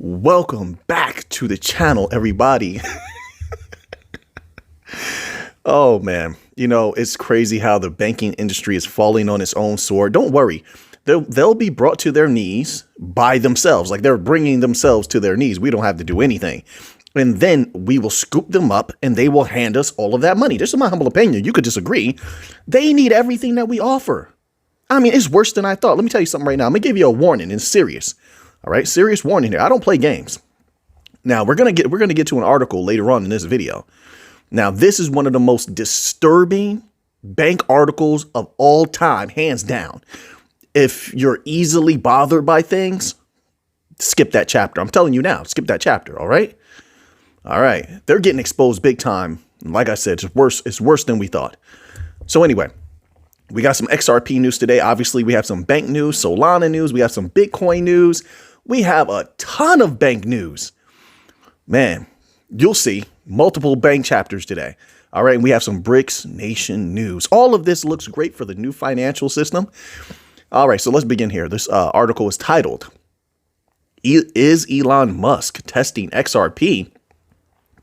Welcome back to the channel, everybody. Oh, man. You know, it's crazy how the banking industry is falling on its own sword. Don't worry. They'll be brought to their knees by themselves. Like they're bringing themselves to their knees. We don't have to do anything. And then we will scoop them up and they will hand us all of that money. This is my humble opinion. You could disagree. They need everything that we offer. I mean, it's worse than I thought. Let me tell you something right now. I'm going to give you a warning. It's serious. All right. Serious warning here. I don't play games. Now we're going to get to an article later on in this video. Now, this is one of the most disturbing bank articles of all time, hands down. If you're easily bothered by things, skip that chapter. I'm telling you now, skip that chapter. All right. All right. They're getting exposed big time. Like I said, it's worse. It's worse than we thought. So anyway, we got some XRP news today. Obviously, we have some bank news, Solana news. We have some Bitcoin news. We have a ton of bank news. Man, you'll see multiple bank chapters today. All right. And we have some BRICS Nation news. All of this looks great for the new financial system. All right. So let's begin here. This article is titled, "Is Elon Musk testing XRP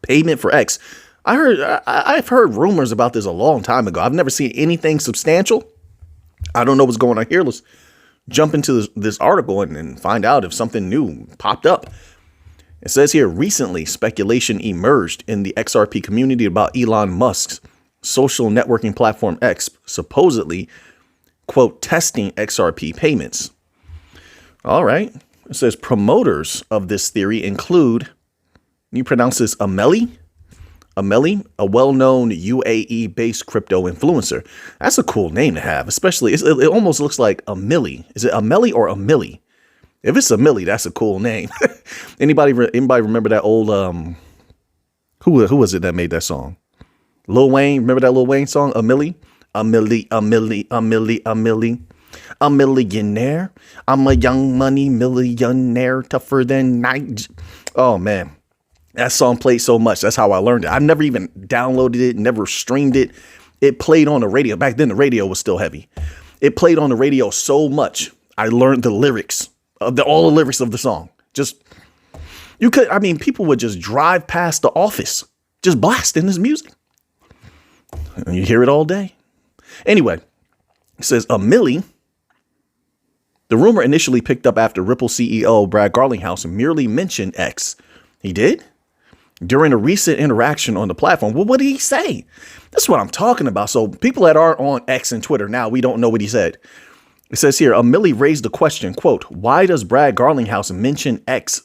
payment for X?" I've heard rumors about this a long time ago. I've never seen anything substantial. I don't know what's going on here. Let's jump into this article and find out if something new popped up. It says here, recently speculation emerged in the XRP community about Elon Musk's social networking platform X supposedly, quote, testing XRP payments. All right. It says promoters of this theory include, you pronounce this Ameli, a well-known UAE-based crypto influencer. That's a cool name to have, especially it almost looks like Ameli. Is it Ameli or Ameli? If it's Ameli, that's a cool name. Anybody remember that old who was it that made that song? Lil Wayne. Remember that Lil Wayne song? Ameli, Ameli, Ameli, Ameli, Ameli. A millionaire. I'm a young money millionaire, tougher than night. Oh man. That song played so much. That's how I learned it. I never even downloaded it, never streamed it. It played on the radio. Back then, the radio was still heavy. It played on the radio so much. I learned the lyrics of all the lyrics of the song. People would just drive past the office, just blasting this music. And you hear it all day. Anyway, it says a milli. The rumor initially picked up after Ripple CEO Brad Garlinghouse merely mentioned X. He did? During a recent interaction on the platform. Well, what did he say? That's what I'm talking about. So people that are on X and Twitter now, we don't know what he said. It says here, Millie raised the question, quote, why does Brad Garlinghouse mention X?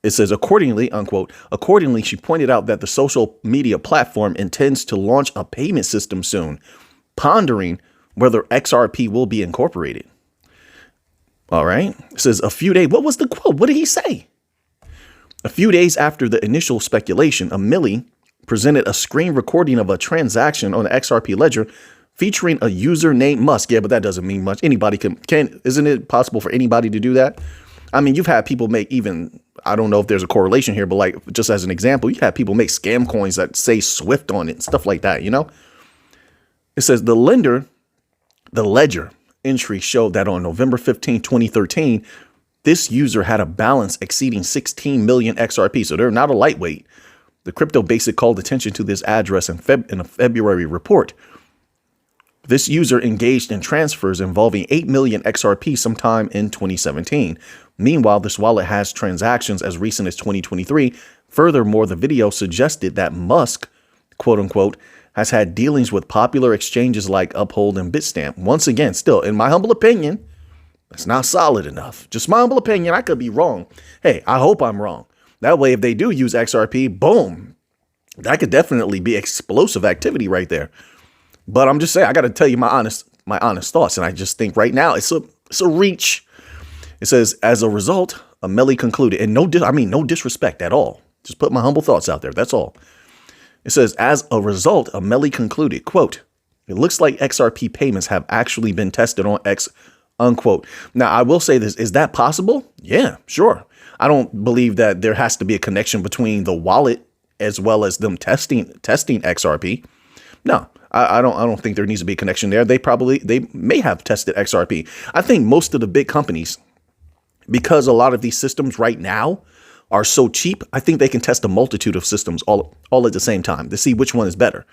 It says, accordingly, unquote, accordingly, she pointed out that the social media platform intends to launch a payment system soon, pondering whether XRP will be incorporated. All right. It says a few days. What was the quote? What did he say? A few days after the initial speculation, Millie presented a screen recording of a transaction on the XRP ledger featuring a user named Musk. Yeah, but that doesn't mean much. Anybody can, isn't it possible for anybody to do that? I mean, you've had people make I don't know if there's a correlation here, but like just as an example, you have people make scam coins that say Swift on it, stuff like that, you know? It says the ledger entry showed that on November 15, 2013, this user had a balance exceeding 16 million XRP. So they're not a lightweight. The Crypto Basic called attention to this address in a February report. This user engaged in transfers involving 8 million XRP sometime in 2017. Meanwhile, this wallet has transactions as recent as 2023. Furthermore, the video suggested that Musk, quote unquote, has had dealings with popular exchanges like Uphold and Bitstamp. Once again, still, in my humble opinion, that's not solid enough. Just my humble opinion. I could be wrong. Hey, I hope I'm wrong. That way, if they do use XRP, boom, that could definitely be explosive activity right there. But I'm just saying, I got to tell you my honest thoughts. And I just think right now it's a reach. It says, as a result, Ameli concluded, and no disrespect at all. Just put my humble thoughts out there. That's all. It says, as a result, Ameli concluded, quote, it looks like XRP payments have actually been tested on X, unquote. Now, I will say this. Is that possible? Yeah, sure. I don't believe that there has to be a connection between the wallet as well as them testing XRP. No, I don't think there needs to be a connection there. They may have tested XRP. I think most of the big companies because a lot of these systems right now are so cheap, I think they can test a multitude of systems all at the same time to see which one is better.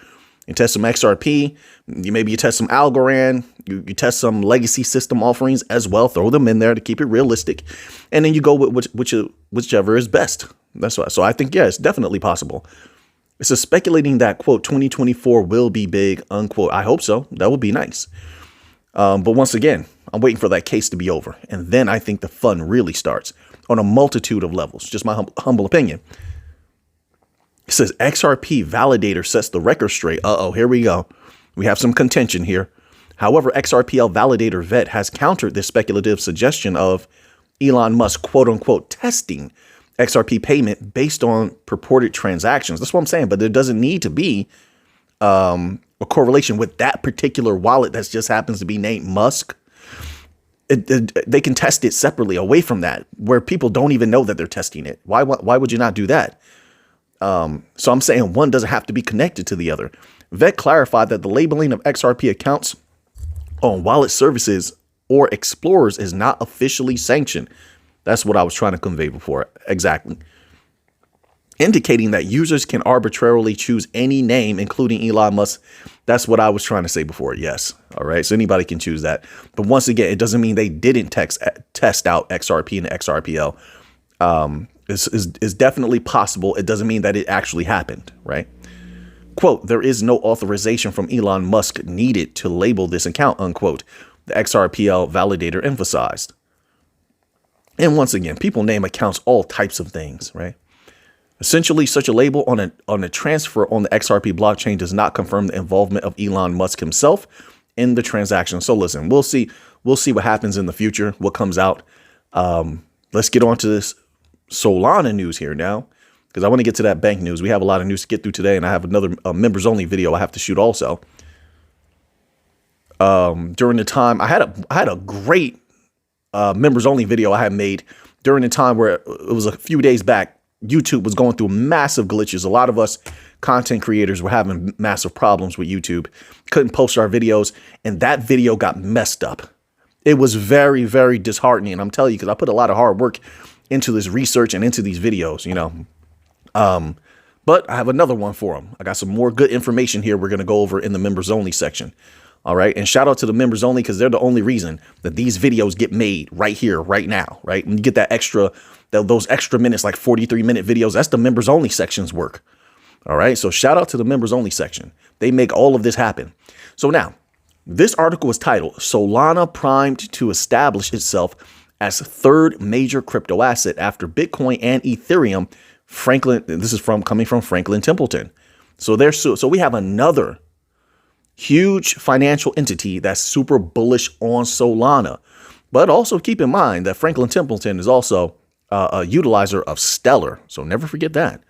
You test some XRP, maybe you test some Algorand, you test some legacy system offerings as well, throw them in there to keep it realistic, and then you go with whichever is best. That's why. So I think, yeah, it's definitely possible. It's just speculating that, quote, 2024 will be big, unquote. I hope so. That would be nice. But once again, I'm waiting for that case to be over. And then I think the fun really starts on a multitude of levels. Just my humble opinion. It says XRP validator sets the record straight. Here we go. We have some contention here. However, XRPL validator vet has countered this speculative suggestion of Elon Musk, quote unquote, testing XRP payment based on purported transactions. That's what I'm saying. But there doesn't need to be a correlation with that particular wallet that just happens to be named Musk. They can test it separately away from that, where people don't even know that they're testing it. Why would you not do that? So I'm saying one doesn't have to be connected to the other. Vet clarified that the labeling of XRP accounts on wallet services or explorers is not officially sanctioned. That's what I was trying to convey before. Exactly. Indicating that users can arbitrarily choose any name, including Elon Musk. That's what I was trying to say before. Yes. All right. So anybody can choose that. But once again, it doesn't mean they didn't test out XRP and XRPL. Is definitely possible. It doesn't mean that it actually happened, right? Quote, there is no authorization from Elon Musk needed to label this account, unquote, the XRPL validator emphasized. And once again, people name accounts all types of things, right? Essentially, such a label on a transfer on the XRP blockchain does not confirm the involvement of Elon Musk himself in the transaction. So listen, we'll see what happens in the future, what comes out. Let's get on to this Solana news here now, because I want to get to that bank news. We have a lot of news to get through today, and I have another members only video I have to shoot also. During the time I had a great members only video I had made during the time where it was a few days back. YouTube was going through massive glitches. A lot of us content creators were having massive problems with YouTube, couldn't post our videos, and that video got messed up. It was very, very disheartening. And I'm telling you, because I put a lot of hard work into this research and into these videos, you know. But I have another one for them. I got some more good information here we're going to go over in the members only section. All right. And shout out to the members only, because they're the only reason that these videos get made right here, right now. Right. And you get that those extra minutes, like 43-minute videos. That's the members only section's work. All right. So shout out to the members only section. They make all of this happen. So now this article is titled Solana primed to establish itself as third major crypto asset after Bitcoin and Ethereum. This is coming from Franklin Templeton. So we have another huge financial entity that's super bullish on Solana. But also keep in mind that Franklin Templeton is also a utilizer of Stellar. So never forget that.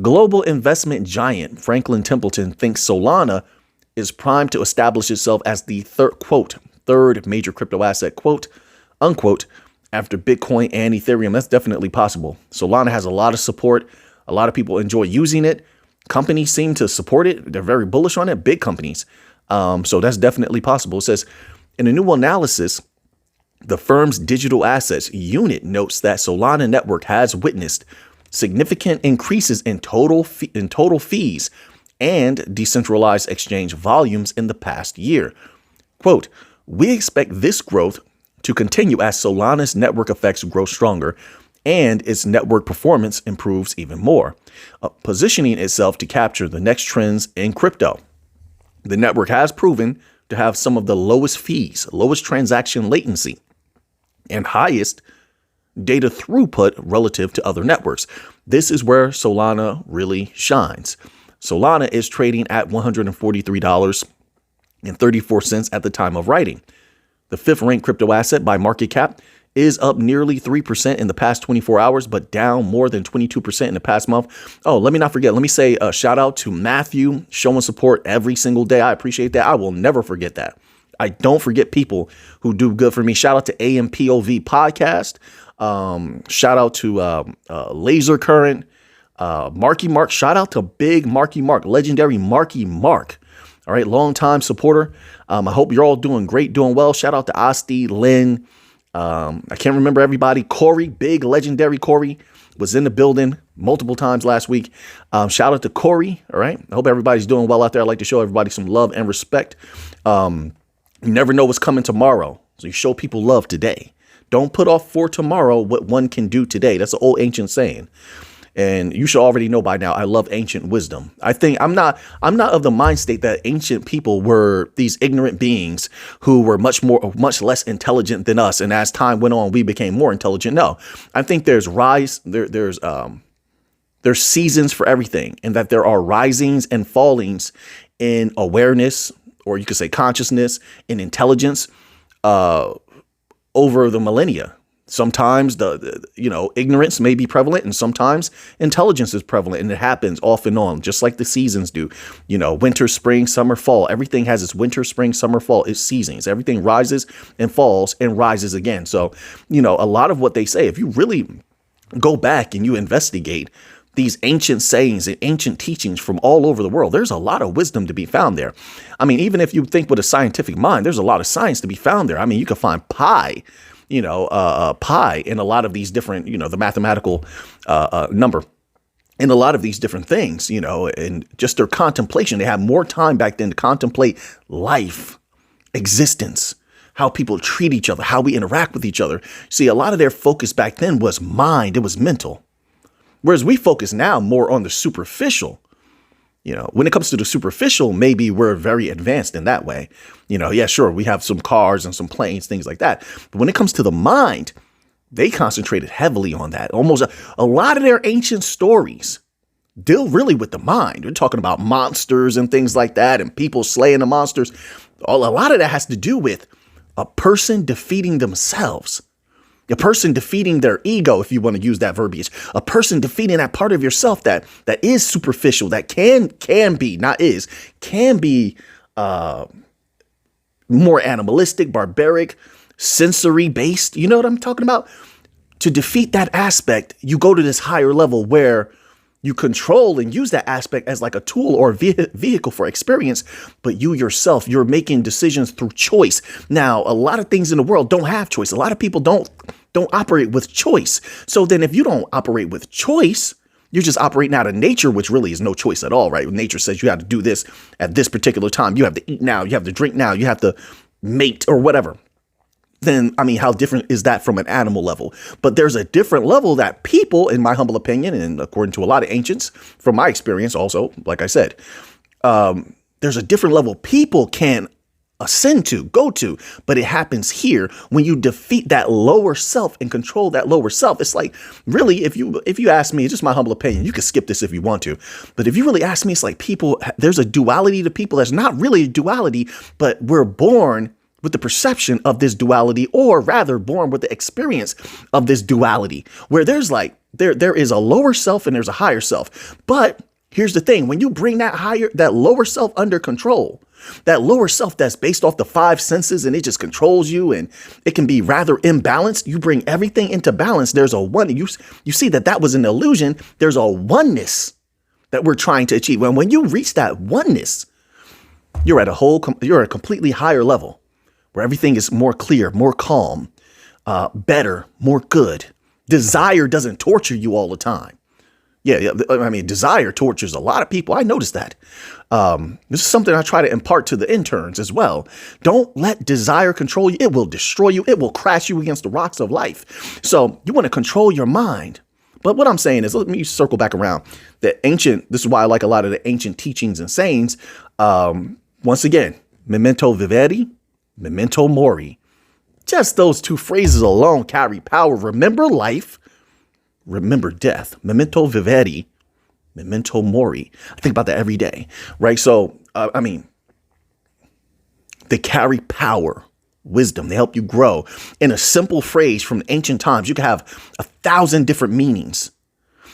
Global investment giant Franklin Templeton thinks Solana is primed to establish itself as the third major crypto asset, quote, unquote, after Bitcoin and Ethereum. That's definitely possible. Solana has a lot of support. A lot of people enjoy using it. Companies seem to support it. They're very bullish on it. Big companies. So that's definitely possible. It says in a new analysis, the firm's digital assets unit notes that Solana network has witnessed significant increases in total fees and decentralized exchange volumes in the past year. Quote, we expect this growth to continue as Solana's network effects grow stronger and its network performance improves even more, positioning itself to capture the next trends in crypto. The network has proven to have some of the lowest fees, lowest transaction latency, and highest data throughput relative to other networks. This is where Solana really shines. Solana is trading at $143.34 at the time of writing. The fifth ranked crypto asset by market cap is up nearly 3% in the past 24 hours, but down more than 22% in the past month. Oh, let me not forget. Let me say a shout out to Matthew showing support every single day. I appreciate that. I will never forget that. I don't forget people who do good for me. Shout out to AMPOV podcast. Shout out to Laser Current, Marky Mark. Shout out to Big Marky Mark, legendary Marky Mark. All right, longtime supporter. I hope you're all doing great, doing well. Shout out to Asti, Lynn, I can't remember everybody. Corey, big legendary Corey, was in the building multiple times last week. Shout out to Corey. All right. I hope everybody's doing well out there. I'd like to show everybody some love and respect. You never know what's coming tomorrow. So you show people love today. Don't put off for tomorrow what one can do today. That's an old ancient saying. And you should already know by now, I love ancient wisdom. I think I'm not of the mind state that ancient people were these ignorant beings who were much less intelligent than us. And as time went on, we became more intelligent. No, I think there's seasons for everything, and that there are risings and fallings in awareness, or you could say consciousness, and intelligence over the millennia. Sometimes ignorance may be prevalent, and sometimes intelligence is prevalent, and it happens off and on, just like the seasons do. Winter, spring, summer, fall. Everything has its winter, spring, summer, fall. It's seasons. Everything rises and falls and rises again. So, a lot of what they say, if you really go back and you investigate these ancient sayings and ancient teachings from all over the world, there's a lot of wisdom to be found there. I mean, even if you think with a scientific mind, there's a lot of science to be found there. I mean, you can find pi in a lot of these different, the mathematical number in a lot of these different things, and just their contemplation. They had more time back then to contemplate life, existence, how people treat each other, how we interact with each other. See, a lot of their focus back then was mind. It was mental. Whereas we focus now more on the superficial. When it comes to the superficial, maybe we're very advanced in that way. Yeah, sure, we have some cars and some planes, things like that. But when it comes to the mind, they concentrated heavily on that. Almost a lot of their ancient stories deal really with the mind. We're talking about monsters and things like that, and people slaying the monsters. A lot of that has to do with a person defeating themselves. A person defeating their ego, if you want to use that verbiage, a person defeating that part of yourself that is superficial, that can be more animalistic, barbaric, sensory based. You know what I'm talking about? To defeat that aspect, you go to this higher level where you control and use that aspect as like a tool or vehicle for experience. But you yourself, you're making decisions through choice. Now, a lot of things in the world don't have choice. A lot of people don't operate with choice. So then if you don't operate with choice, you're just operating out of nature, which really is no choice at all, right? Nature says you have to do this at this particular time. You have to eat now. You have to drink now. You have to mate or whatever. Then, I mean, how different is that from an animal level? But there's a different level that people, in my humble opinion, and according to a lot of ancients, from my experience also, like I said, there's a different level people can ascend to, go to, but it happens here when you defeat that lower self and control that lower self. It's like, really, if you ask me, it's just my humble opinion, you can skip this if you want to, but if you really ask me, it's like there's a duality to people that's not really a duality, but we're born with the perception of this duality, or rather born with the experience of this duality, where there's there is a lower self and there's a higher self. But here's the thing, when you bring that lower self under control, that lower self that's based off the five senses and it just controls you and it can be rather imbalanced, you bring everything into balance. There's a one, you see that was an illusion. There's a oneness that we're trying to achieve. When you reach that oneness, you're at a completely higher level, where everything is more clear, more calm, better, more good. Desire doesn't torture you all the time. Yeah, I mean, desire tortures a lot of people. I noticed that. This is something I try to impart to the interns as well. Don't let desire control you. It will destroy you. It will crash you against the rocks of life. So you want to control your mind. But what I'm saying is, let me circle back around. This is why I like a lot of the ancient teachings and sayings. Once again, memento vivere, memento mori. Just those two phrases alone carry power. Remember life, remember death. Memento vivere, memento mori. I think about that every day, right? So, they carry power, wisdom. They help you grow. In a simple phrase from ancient times, you can have 1,000 different meanings.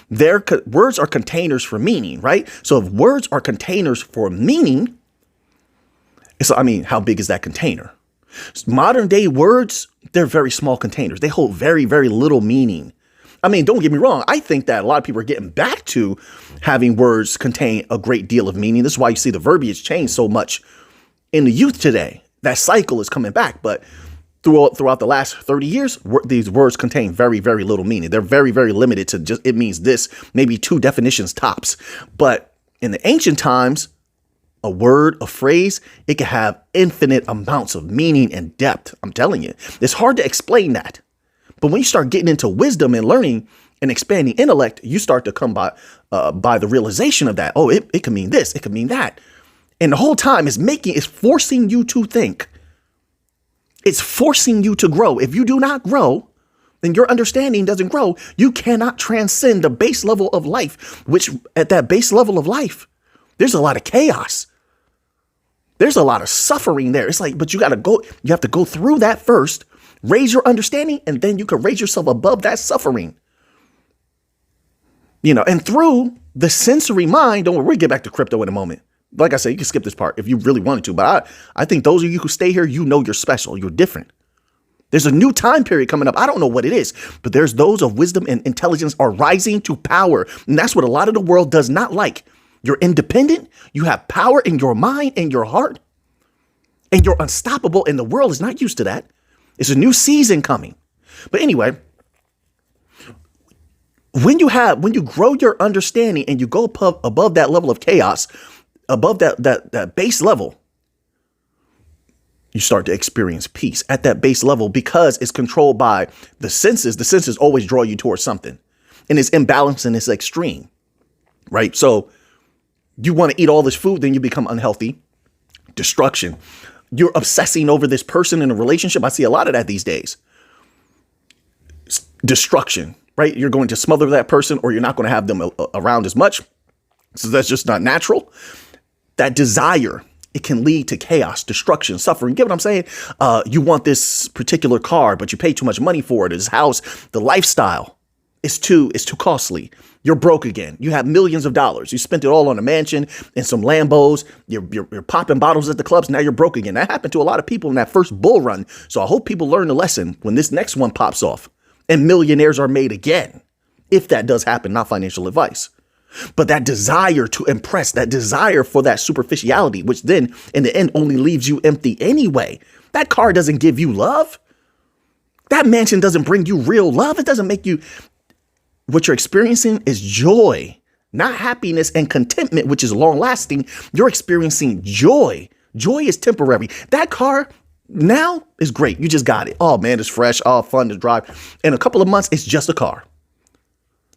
Words are containers for meaning, right? So if words are containers for meaning, how big is that container? Modern day words, they're very small containers. They hold very, very little meaning. Don't get me wrong. I think that a lot of people are getting back to having words contain a great deal of meaning. This is why you see the verbiage change so much in the youth today. That cycle is coming back. But throughout the last 30 years, these words contain very, very little meaning. They're very, very limited to just, it means this, maybe two definitions tops. But in the ancient times, a word, a phrase, it can have infinite amounts of meaning and depth. I'm telling you, it's hard to explain that. But when you start getting into wisdom and learning and expanding intellect, you start to come by the realization of that. Oh, it can mean this, it can mean that. And the whole time it's forcing you to think. It's forcing you to grow. If you do not grow, then your understanding doesn't grow. You cannot transcend the base level of life, which at that base level of life, there's a lot of chaos. There's a lot of suffering there. It's like, but you have to go through that first, raise your understanding, and then you can raise yourself above that suffering. And through the sensory mind, don't worry, we'll get back to crypto in a moment. Like I said, you can skip this part if you really wanted to, but I think those of you who stay here, you're special. You're different. There's a new time period coming up. I don't know what it is, but there's those of wisdom and intelligence are rising to power. And that's what a lot of the world does not like. You're independent. You have power in your mind and your heart, and you're unstoppable. And the world is not used to that. It's a new season coming. But anyway, when you grow your understanding and you go above that level of chaos, above that base level, you start to experience peace at that base level because it's controlled by the senses. The senses always draw you towards something, and it's imbalance and it's extreme, right? So you want to eat all this food, then you become unhealthy. Destruction. You're obsessing over this person in a relationship. I see a lot of that these days. Destruction, right? You're going to smother that person, or you're not going to have them around as much. So that's just not natural. That desire, it can lead to chaos, destruction, suffering. Get what I'm saying? You want this particular car, but you pay too much money for it. This house, the lifestyle is too costly. You're broke again. You have millions of dollars. You spent it all on a mansion and some Lambos. You're popping bottles at the clubs. Now you're broke again. That happened to a lot of people in that first bull run. So I hope people learn the lesson when this next one pops off and millionaires are made again. If that does happen, not financial advice. But that desire to impress, that desire for that superficiality, which then in the end only leaves you empty anyway. That car doesn't give you love. That mansion doesn't bring you real love. It doesn't make you. What you're experiencing is joy, not happiness and contentment, which is long lasting. You're experiencing joy. Joy is temporary. That car now is great. You just got it. Oh man, it's fresh. Oh, fun to drive. In a couple of months, it's just a car.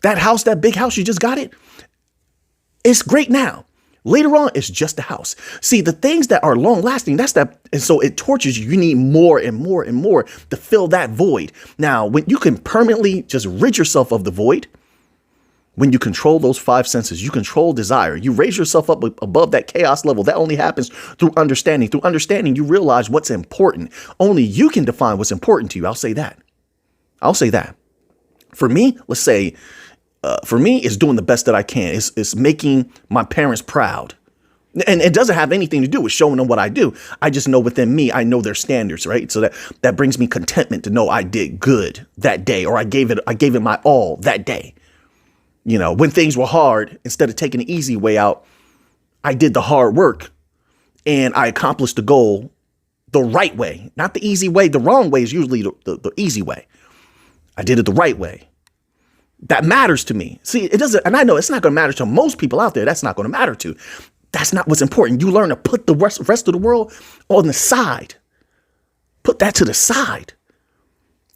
That house, that big house, you just got it. It's great now. Later on, it's just a house. See, the things that are long lasting, that's that. And so it tortures you. You need more and more and more to fill that void. Now, when you can permanently just rid yourself of the void, when you control those five senses, you control desire, you raise yourself up above that chaos level. That only happens through understanding. Through understanding, you realize what's important. Only you can define what's important to you. I'll say that. For me, let's say, for me, it's doing the best that I can. It's making my parents proud. And it doesn't have anything to do with showing them what I do. I just know within me, I know their standards, right? So that brings me contentment to know I did good that day, or I gave it my all that day. When things were hard, instead of taking the easy way out, I did the hard work and I accomplished the goal the right way, not the easy way. The wrong way is usually the easy way. I did it the right way. That matters to me. See, it doesn't, and I know it's not going to matter to most people out there. That's not going to matter to. That's not what's important. You learn to put the rest of the world on the side. Put that to the side.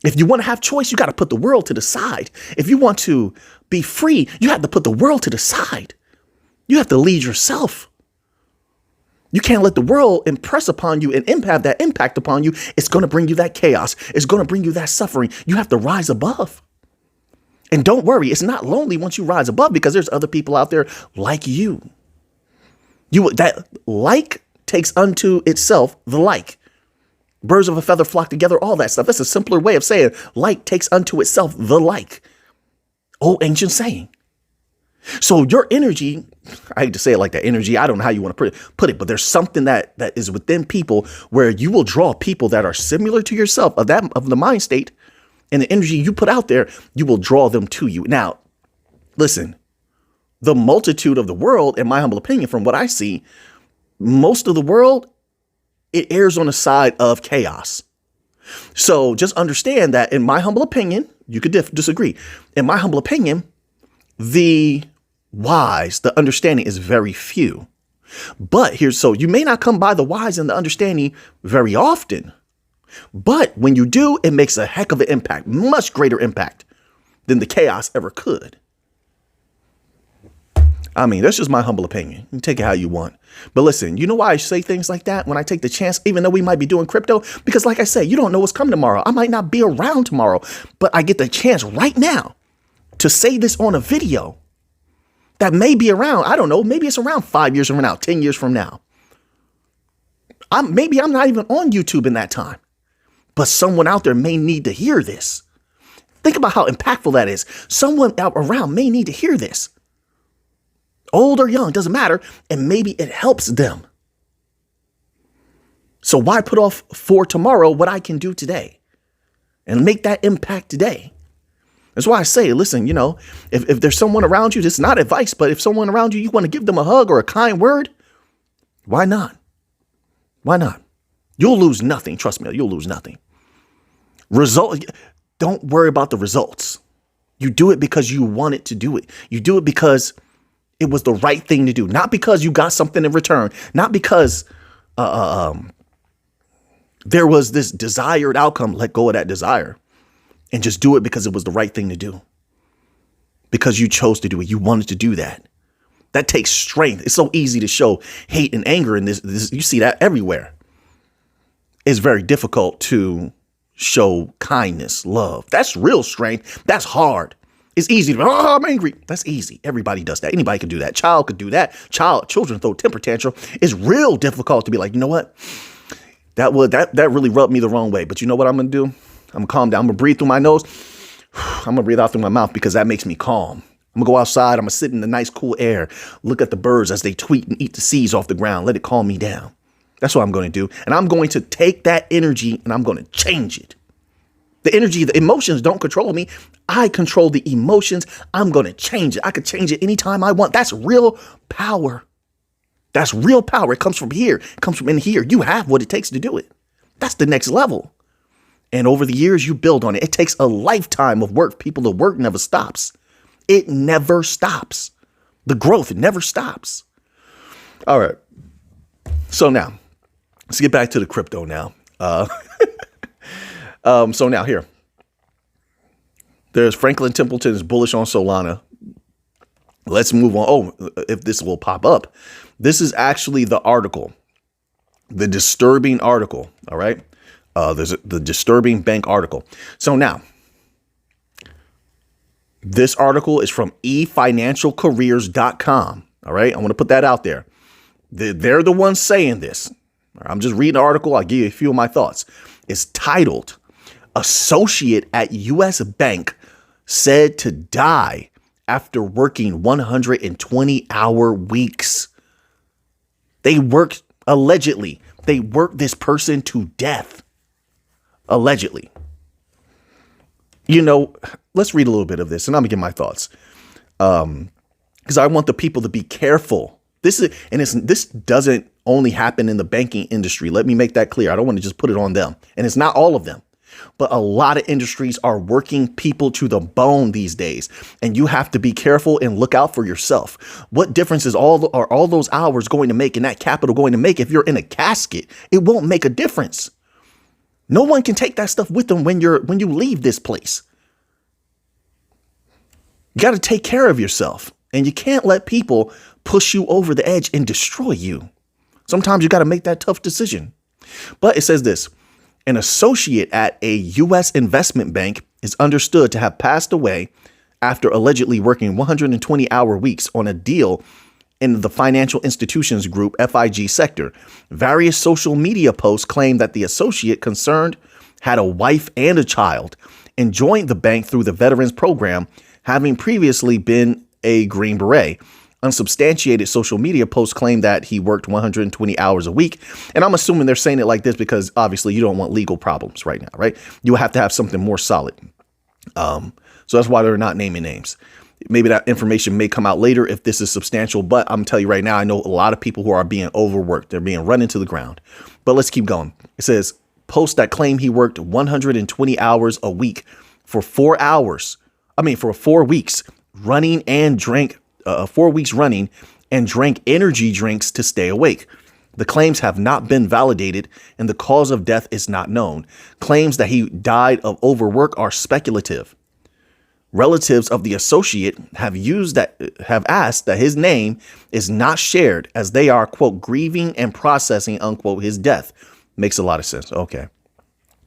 If you want to have choice, you got to put the world to the side. If you want to be free, you have to put the world to the side. You have to lead yourself. You can't let the world impress upon you and have that impact upon you. It's going to bring you that chaos. It's going to bring you that suffering. You have to rise above. And don't worry, it's not lonely once you rise above, because there's other people out there like you. That like takes unto itself the like. Birds of a feather flock together, all that stuff. That's a simpler way of saying like takes unto itself the like. Old ancient saying. So your energy, I hate to say it like that, energy, I don't know how you want to put it, but there's something that is within people where you will draw people that are similar to yourself, of the mind state. And the energy you put out there, you will draw them to you. Now, listen, the multitude of the world, in my humble opinion, from what I see, most of the world, it errs on the side of chaos. So just understand that in my humble opinion, you could disagree. In my humble opinion, the whys, the understanding is very few. But so you may not come by the whys and the understanding very often. But when you do, it makes a heck of an impact, much greater impact than the chaos ever could. I mean, that's just my humble opinion. You can take it how you want. But listen, you know why I say things like that when I take the chance, even though we might be doing crypto? Because like I say, you don't know what's coming tomorrow. I might not be around tomorrow, but I get the chance right now to say this on a video that may be around. I don't know. Maybe it's around 5 years from now, 10 years from now. Maybe I'm not even on YouTube in that time, but someone out there may need to hear this. Think about how impactful that is. Someone out around may need to hear this. Old or young, doesn't matter. And maybe it helps them. So why put off for tomorrow what I can do today and make that impact today? That's why I say, listen, if there's someone around you, this is not advice, but if someone around you, you want to give them a hug or a kind word, why not? Why not? You'll lose nothing. Trust me, you'll lose nothing. Don't worry about the results. You do it because you wanted to do it. You do it because it was the right thing to do, not because you got something in return, not because there was this desired outcome. Let go of that desire and just do it because it was the right thing to do. Because you chose to do it. You wanted to do that. That takes strength. It's so easy to show hate and anger in this. You see that everywhere. It's very difficult to show kindness, love. That's real strength. That's hard. It's easy to be, oh, I'm angry. That's easy. Everybody does that. Anybody could do that. Child could do that. Children throw temper tantrum. It's real difficult to be like, you know what? That really rubbed me the wrong way. But you know what I'm going to do? I'm going to calm down. I'm going to breathe through my nose. I'm going to breathe out through my mouth because that makes me calm. I'm going to go outside. I'm going to sit in the nice, cool air. Look at the birds as they tweet and eat the seeds off the ground. Let it calm me down. That's what I'm going to do. And I'm going to take that energy and I'm going to change it. The energy, the emotions don't control me. I control the emotions. I'm going to change it. I could change it anytime I want. That's real power. That's real power. It comes from here. It comes from in here. You have what it takes to do it. That's the next level. And over the years, you build on it. It takes a lifetime of work. People, the work never stops. It never stops. The growth, it never stops. All right. So now, let's get back to the crypto now. So now here, there's Franklin Templeton is bullish on Solana. Let's move on. Oh, if this will pop up. This is actually the article, the disturbing article. All right. There's the disturbing bank article. So now, this article is from efinancialcareers.com. All right. I want to put that out there. They're the ones saying this. I'm just reading the article. I'll give you a few of my thoughts. It's titled, "Associate at U.S. Bank Said to Die After Working 120-hour weeks." They worked, allegedly, they worked this person to death. Allegedly. Let's read a little bit of this and I'm going to give my thoughts. Because I want the people to be careful. This doesn't only happen in the banking industry. Let me make that clear. I don't want to just put it on them. And it's not all of them. But a lot of industries are working people to the bone these days. And you have to be careful and look out for yourself. What difference are all those hours going to make and that capital going to make if you're in a casket? It won't make a difference. No one can take that stuff with them when you leave this place. You got to take care of yourself. And you can't let people push you over the edge and destroy you. Sometimes you got to make that tough decision. But it says this. An associate at a U.S. investment bank is understood to have passed away after allegedly working 120-hour weeks on a deal in the financial institutions group FIG sector. Various social media posts claim that the associate concerned had a wife and a child and joined the bank through the veterans program, having previously been a Green Beret. Unsubstantiated social media posts claim that he worked 120 hours a week. And I'm assuming they're saying it like this because obviously you don't want legal problems right now, right? You have to have something more solid. So that's why they're not naming names. Maybe that information may come out later if this is substantial, but I'm telling you right now, I know a lot of people who are being overworked. They're being run into the ground. But let's keep going. It says Posts that claim he worked 120 hours a week for 4 weeks running and drank 4 weeks running and drank energy drinks to stay awake. The claims have not been validated and the cause of death is not known. Claims that he died of overwork are speculative. Relatives of the associate have asked that his name is not shared as they are, quote, grieving and processing, unquote, his death. Makes a lot of sense. Okay.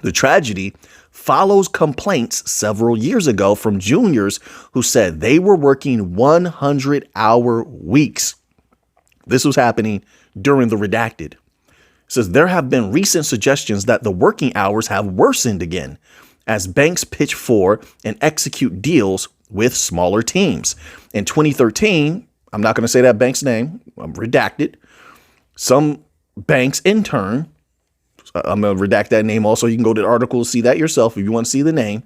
The tragedy follows complaints several years ago from juniors who said they were working 100-hour weeks. This was happening during the redacted. It says there have been recent suggestions that the working hours have worsened again as banks pitch for and execute deals with smaller teams. In 2013, I'm not going to say that bank's name, I'm redacted. Some banks in turn, I'm going to redact that name also. You can go to the article, see that yourself if you want to see the name.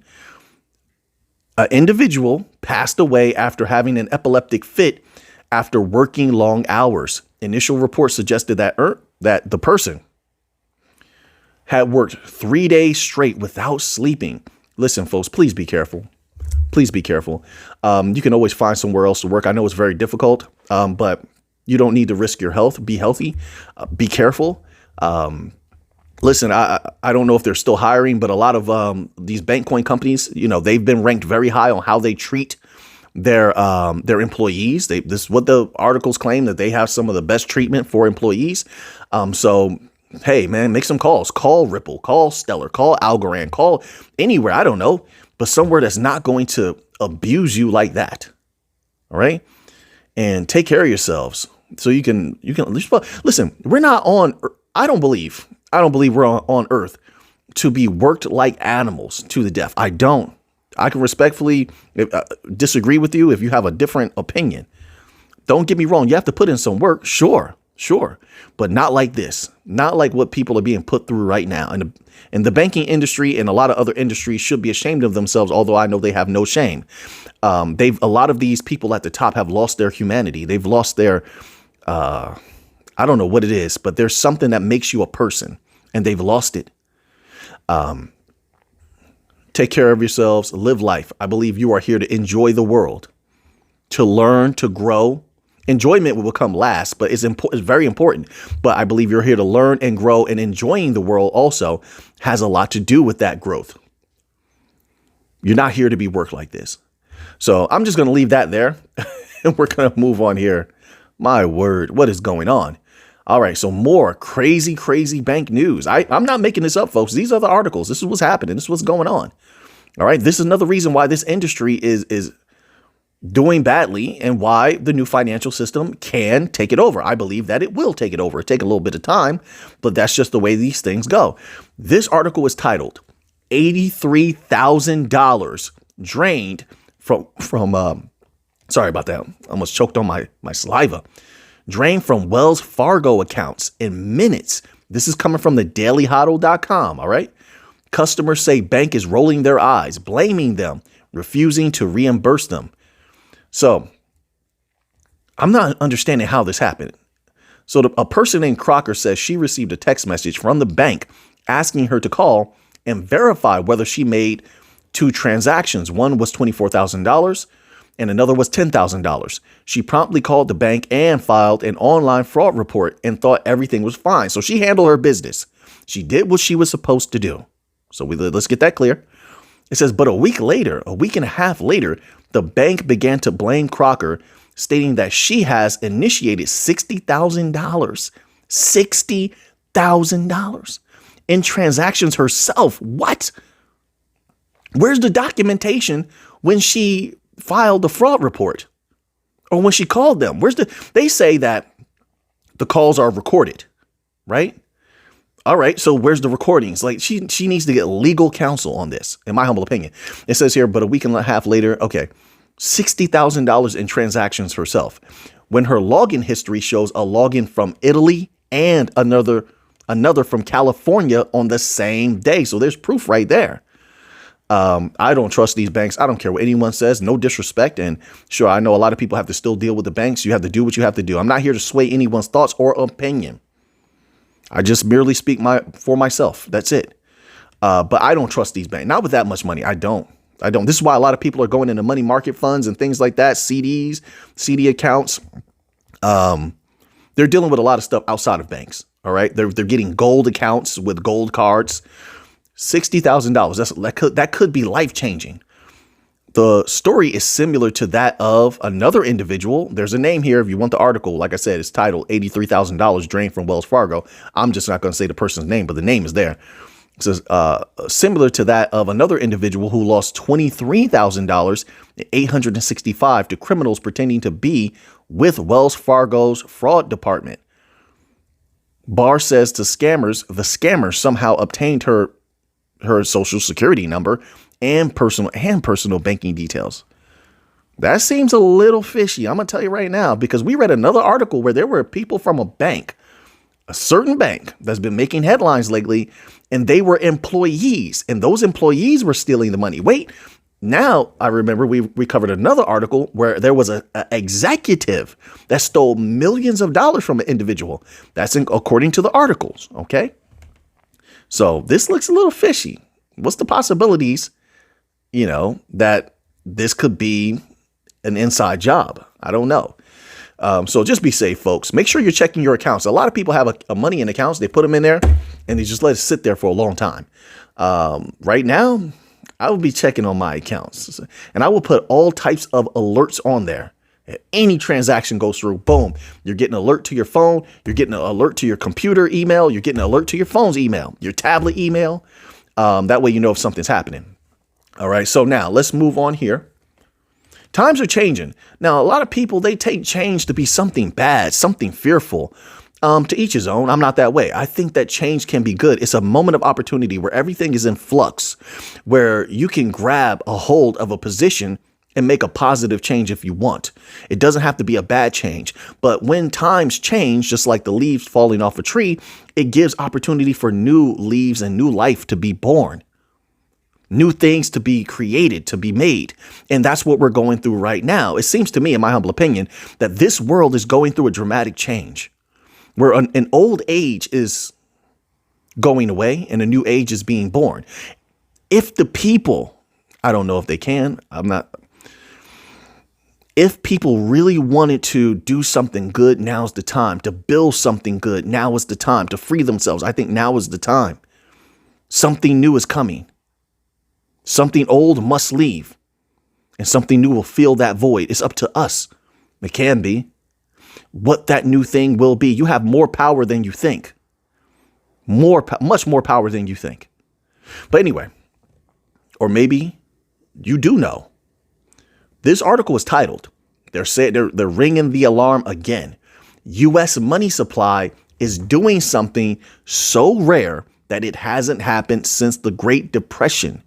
An individual passed away after having an epileptic fit after working long hours. Initial reports suggested that the person had worked 3 days straight without sleeping. Listen, folks, please be careful. Please be careful. You can always find somewhere else to work. I know it's very difficult, but you don't need to risk your health. Be healthy. Be careful. Listen, I don't know if they're still hiring, but a lot of these bank coin companies, they've been ranked very high on how they treat their employees. This is what the articles claim, that they have some of the best treatment for employees. So, hey, man, make some calls. Call Ripple, call Stellar, call Algorand, call anywhere. I don't know, but somewhere that's not going to abuse you like that. All right. And take care of yourselves so you can at least listen. We're not on. I don't believe we're on Earth to be worked like animals to the death. I don't. I can respectfully disagree with you if you have a different opinion. Don't get me wrong. You have to put in some work. Sure. But not like this. Not like what people are being put through right now. And the banking industry and a lot of other industries should be ashamed of themselves, although I know they have no shame. A lot of these people at the top have lost their humanity. They've lost their, I don't know what it is, but there's something that makes you a person and they've lost it. Take care of yourselves, live life. I believe you are here to enjoy the world, to learn, to grow. Enjoyment will come last, but it's very important. But I believe you're here to learn and grow, and enjoying the world also has a lot to do with that growth. You're not here to be worked like this. So I'm just going to leave that there and we're going to move on here. My word, what is going on? All right. So more crazy bank news. I'm not making this up, folks. These are the articles. This is what's happening. This is what's going on. All right. This is another reason why this industry is doing badly and why the new financial system can take it over. I believe that it will take it over. It'll take a little bit of time, but that's just the way these things go. This article is titled $83,000 drained from sorry about that. I almost choked on my saliva. Drained from Wells Fargo accounts in minutes. This is coming from the dailyhodl.com. All right. Customers say bank is rolling their eyes, blaming them, refusing to reimburse them. So I'm not understanding how this happened. So a person named Crocker says she received a text message from the bank asking her to call and verify whether she made 2 transactions. One was $24,000 and another was $10,000. She promptly called the bank and filed an online fraud report and thought everything was fine. So she handled her business. She did what she was supposed to do. So let's get that clear. It says, but a week and a half later, the bank began to blame Crocker, stating that she has initiated $60,000, $60,000 in transactions herself. What? Where's the documentation when she filed the fraud report or when she called them? They say that the calls are recorded, right? All right. So where's the recordings? Like she needs to get legal counsel on this, in my humble opinion. It says here, but a week and a half later, okay, $60,000 in transactions herself, when her login history shows a login from Italy and another from California on the same day. So there's proof right there. I don't trust these banks. I don't care what anyone says. No disrespect. And sure, I know a lot of people have to still deal with the banks. You have to do what you have to do. I'm not here to sway anyone's thoughts or opinion. I just merely speak for myself. That's it. But I don't trust these banks. Not with that much money. I don't. This is why a lot of people are going into money market funds and things like that, CDs, CD accounts. They're dealing with a lot of stuff outside of banks. All right. They're getting gold accounts with gold cards. $60,000. That could be life changing. The story is similar to that of another individual. There's a name here. If you want the article, like I said, it's titled $83,000 drained from Wells Fargo. I'm just not going to say the person's name, but the name is there. It says similar to that of another individual who lost $23,000 and $865 to criminals pretending to be with Wells Fargo's fraud department. Barr says to scammers, the scammer somehow obtained her social security number and personal banking details. That seems a little fishy. I'm going to tell you right now, because we read another article where there were people from a certain bank that's been making headlines lately, and they were employees, and those employees were stealing the money. Wait, now I remember we covered another article where there was a executive that stole millions of dollars from an individual. That's according to the articles. Okay. So this looks a little fishy. What's the possibilities, that this could be an inside job? I don't know. So just be safe, folks. Make sure you're checking your accounts. A lot of people have a money in accounts. They put them in there and they just let it sit there for a long time. Right now, I will be checking on my accounts, and I will put all types of alerts on there. If any transaction goes through, boom, you're getting an alert to your phone. You're getting an alert to your computer email. You're getting an alert to your phone's email, your tablet email. That way, you know if something's happening. All right. So now let's move on here. Times are changing. Now, a lot of people, they take change to be something bad, something fearful. To each his own. I'm not that way. I think that change can be good. It's a moment of opportunity where everything is in flux, where you can grab a hold of a position and make a positive change if you want. It doesn't have to be a bad change. But when times change, just like the leaves falling off a tree, it gives opportunity for new leaves and new life to be born. New things to be created, to be made. And that's what we're going through right now. It seems to me, in my humble opinion, that this world is going through a dramatic change, where an old age is going away and a new age is being born. If the people, I don't know if they can, if people really wanted to do something good, now's the time. To build something good, now is the time. To free themselves, I think now is the time. Something new is coming. Something old must leave, and something new will fill that void. It's up to us. It can be. What that new thing will be. You have more power than you think. Much more power than you think. But anyway, or maybe you do know. This article is titled, they're ringing the alarm again. U.S. money supply is doing something so rare that it hasn't happened since the Great Depression,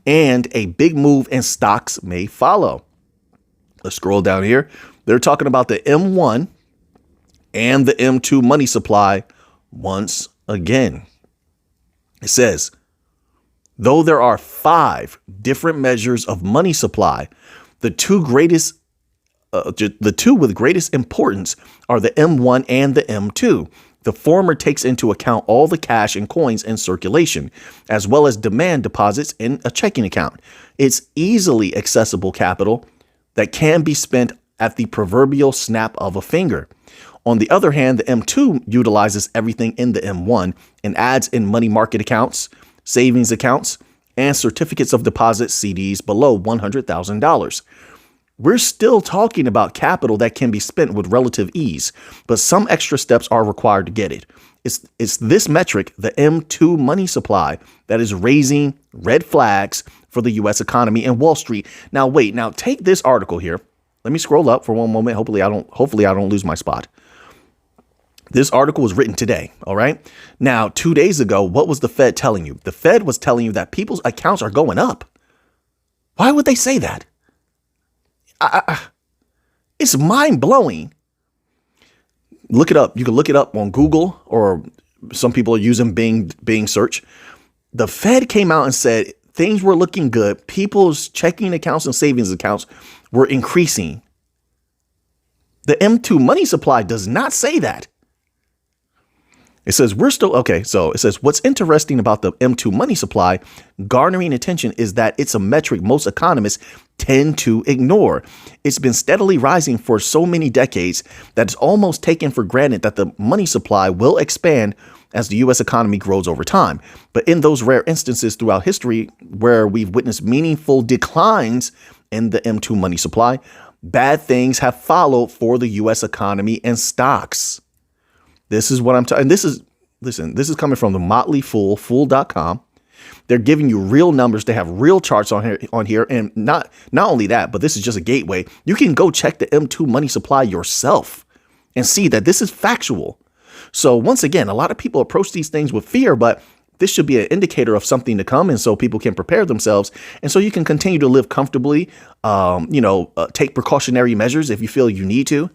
and a big move in stocks may follow. Let's scroll down here. They're talking about the M1 and the M2 money supply once again. It says, though there are 5 different measures of money supply, the two with greatest importance are the M1 and the M2. The former takes into account all the cash and coins in circulation, as well as demand deposits in a checking account. It's easily accessible capital that can be spent at the proverbial snap of a finger. On the other hand, the M2 utilizes everything in the M1 and adds in money market accounts, savings accounts, and certificates of deposit CDs below $100,000. We're still talking about capital that can be spent with relative ease, but some extra steps are required to get it. It's this metric, the M2 money supply, that is raising red flags for the U.S. economy and Wall Street. Now, take this article here. Let me scroll up for one moment. Hopefully I don't lose my spot. This article was written today. All right. Now, 2 days ago, what was the Fed telling you? The Fed was telling you that people's accounts are going up. Why would they say that? It's mind blowing. Look it up. You can look it up on Google, or some people are using Bing search. The Fed came out and said things were looking good. People's checking accounts and savings accounts were increasing. The M2 money supply does not say that. It says we're still okay. So it says what's interesting about the M2 money supply garnering attention is that it's a metric most economists tend to ignore. It's been steadily rising for so many decades that it's almost taken for granted that the money supply will expand as the U.S. economy grows over time. But in those rare instances throughout history where we've witnessed meaningful declines in the M2 money supply, bad things have followed for the U.S. economy and stocks. This is what I'm talking. This is coming from the Motley Fool, fool.com. They're giving you real numbers. They have real charts on here. And not only that, but this is just a gateway. You can go check the M2 money supply yourself and see that this is factual. So once again, a lot of people approach these things with fear, but this should be an indicator of something to come. And so people can prepare themselves. And so you can continue to live comfortably, take precautionary measures if you feel you need to.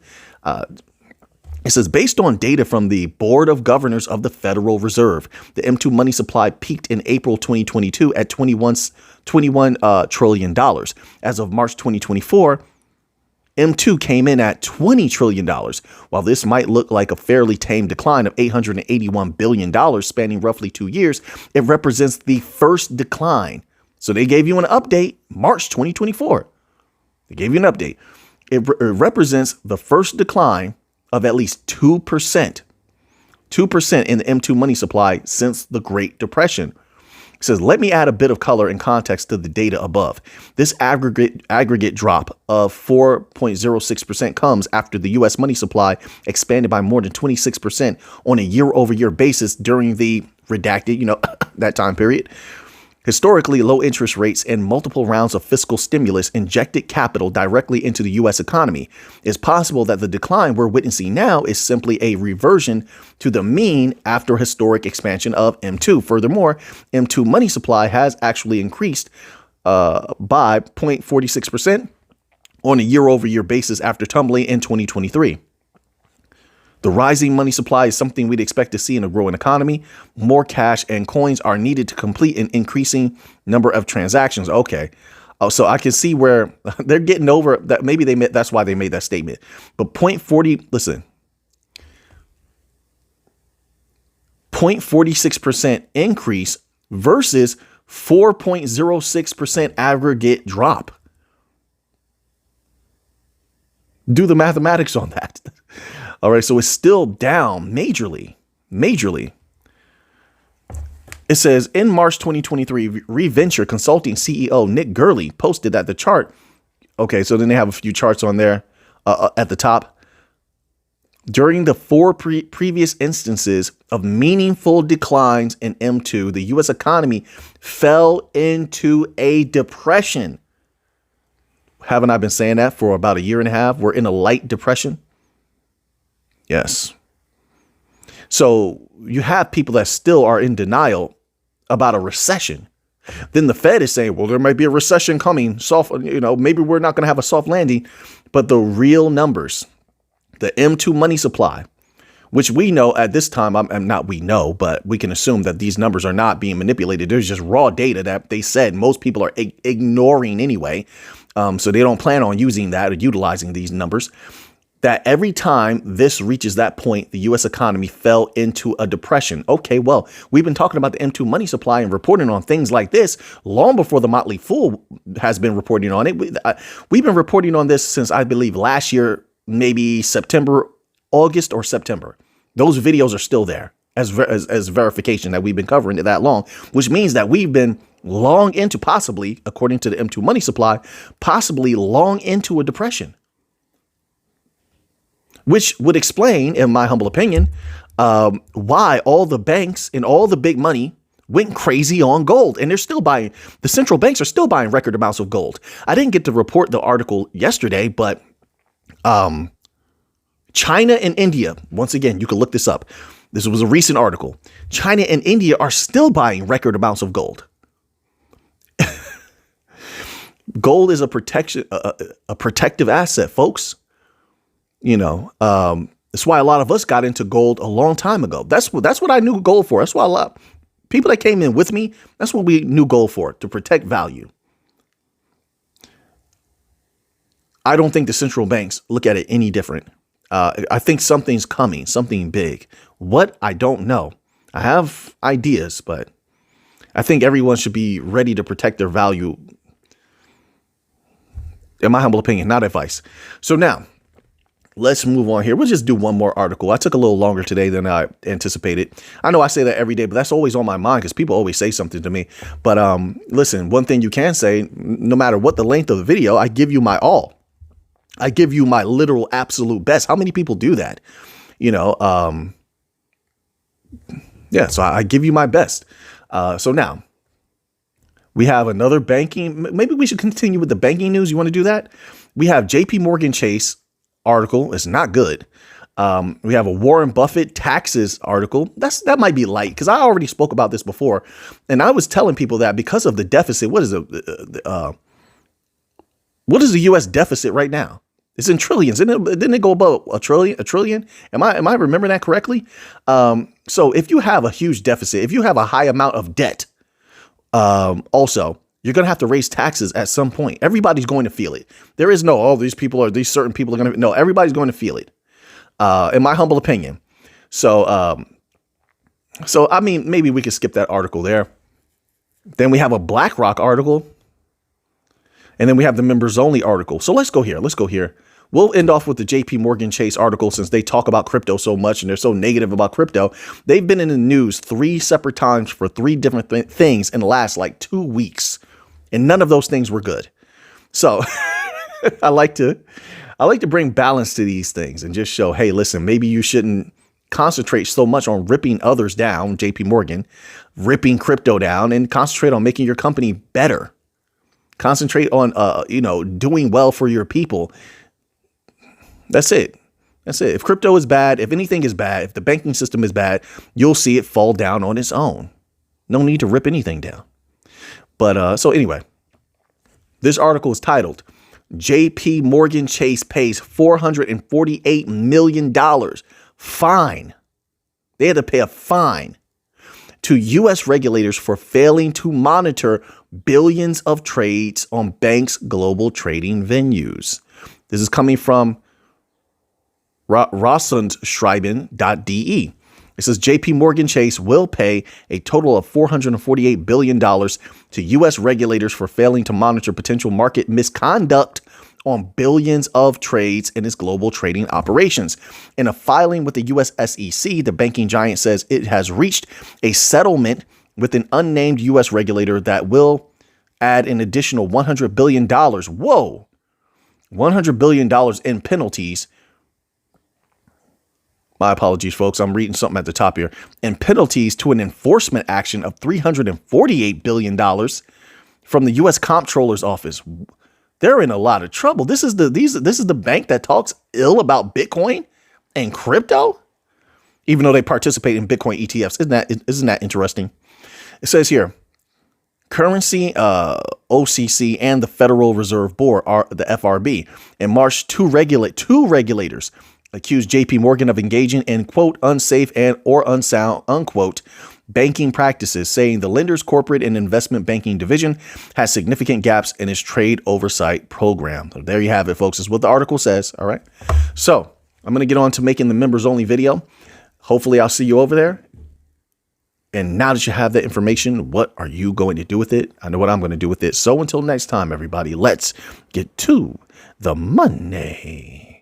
It says, based on data from the Board of Governors of the Federal Reserve, the M2 money supply peaked in April 2022 at $21 trillion. As of March 2024, M2 came in at $20 trillion. While this might look like a fairly tame decline of $881 billion spanning roughly 2 years, it represents the first decline. So they gave you an update, March 2024. They gave you an update. It represents the first decline of at least 2%, 2% in the M2 money supply since the Great Depression. It says, let me add a bit of color and context to the data above. This aggregate drop of 4.06% comes after the U.S. money supply expanded by more than 26% on a year-over-year basis during the redacted, that time period. Historically, low interest rates and multiple rounds of fiscal stimulus injected capital directly into the U.S. economy. It's possible that the decline we're witnessing now is simply a reversion to the mean after historic expansion of M2. Furthermore, M2 money supply has actually increased by 0.46% on a year-over-year basis after tumbling in 2023. The rising money supply is something we'd expect to see in a growing economy. More cash and coins are needed to complete an increasing number of transactions. Okay. So I can see where they're getting over that. Maybe that's why they made that statement. But 0.46% increase versus 4.06% aggregate drop. Do the mathematics on that. All right, so it's still down majorly. It says in March 2023, Reventure Consulting CEO Nick Gurley posted that the chart. Okay, so then they have a few charts on there at the top. During the four previous instances of meaningful declines in M2, the U.S. economy fell into a depression. Haven't I been saying that for about a year and a half? We're in a light depression. Yes. So you have people that still are in denial about a recession. Then the Fed is saying, well, there might be a recession coming. Maybe we're not going to have a soft landing. But the real numbers, the M2 money supply, which we know at this time, but we can assume that these numbers are not being manipulated. There's just raw data that they said most people are ignoring anyway. So they don't plan on using that or utilizing these numbers. That every time this reaches that point, the U.S. economy fell into a depression. Okay, well, we've been talking about the M2 money supply and reporting on things like this long before the Motley Fool has been reporting on it. We've been reporting on this since, I believe, last year, maybe August or September. Those videos are still there as verification that we've been covering it that long, which means that we've been long into, possibly, according to the M2 money supply, possibly long into a depression. Which would explain, in my humble opinion, why all the banks and all the big money went crazy on gold. And they're still buying. The central banks are still buying record amounts of gold. I didn't get to report the article yesterday, but China and India, once again, you can look this up. This was a recent article. China and India are still buying record amounts of gold. Gold is a protective asset, folks. That's why a lot of us got into gold a long time ago. That's what I knew gold for. That's why a lot of people that came in with me, that's what we knew gold for, to protect value. I don't think the central banks look at it any different. I think something's coming, something big. What? I don't know. I have ideas, but I think everyone should be ready to protect their value. In my humble opinion, not advice. So now, let's move on here. We'll just do one more article. I took a little longer today than I anticipated. I know I say that every day, but that's always on my mind because people always say something to me. But listen, one thing you can say, no matter what the length of the video, I give you my all. I give you my literal absolute best. How many people do that? You know, yeah, so I give you my best. So now we have another banking. Maybe we should continue with the banking news. You want to do that? We have JPMorgan Chase article. It's not good. We have a Warren Buffett taxes article. That might be light because I already spoke about this before. And I was telling people that because of the deficit, what is the U.S. deficit right now? It's in trillions. Didn't it go above a trillion? Am I remembering that correctly? So if you have a huge deficit, if you have a high amount of debt, also, you're going to have to raise taxes at some point. Everybody's going to feel it. There is no, oh, these certain people are going to, no, everybody's going to feel it. In my humble opinion. So I mean, maybe we could skip that article there. Then we have a BlackRock article. And then we have the members only article. So let's go here. We'll end off with the JPMorgan Chase article since they talk about crypto so much and they're so negative about crypto. They've been in the news 3 separate times for 3 different things in the last like 2 weeks. And none of those things were good. So I like to bring balance to these things and just show, hey, listen, maybe you shouldn't concentrate so much on ripping others down, JP Morgan, ripping crypto down, and concentrate on making your company better. Concentrate on, doing well for your people. That's it. If crypto is bad, if anything is bad, if the banking system is bad, you'll see it fall down on its own. No need to rip anything down. But so anyway, this article is titled, JPMorgan Chase pays $448 million fine. They had to pay a fine to U.S. regulators for failing to monitor billions of trades on banks' global trading venues. This is coming from Rossundschreiben.de. It says JPMorgan Chase will pay a total of $448 billion to U.S. regulators for failing to monitor potential market misconduct on billions of trades in its global trading operations. In a filing with the U.S. SEC, the banking giant says it has reached a settlement with an unnamed U.S. regulator that will add an additional $100 billion. Whoa, $100 billion in penalties. My apologies, folks. I'm reading something at the top here. And penalties to an enforcement action of $348 billion from the U.S. Comptroller's office. They're in a lot of trouble. This is the bank that talks ill about Bitcoin and crypto, even though they participate in Bitcoin ETFs. Isn't that interesting? It says here, currency, OCC, and the Federal Reserve Board, the FRB, in March, two regulators accused JP Morgan of engaging in, quote, unsafe and or unsound, unquote, banking practices, saying the lender's corporate and investment banking division has significant gaps in its trade oversight program. So there you have it, folks. Is what the article says. All right. So I'm going to get on to making the members only video. Hopefully I'll see you over there. And now that you have that information, what are you going to do with it? I know what I'm going to do with it. So until next time, everybody, let's get to the money.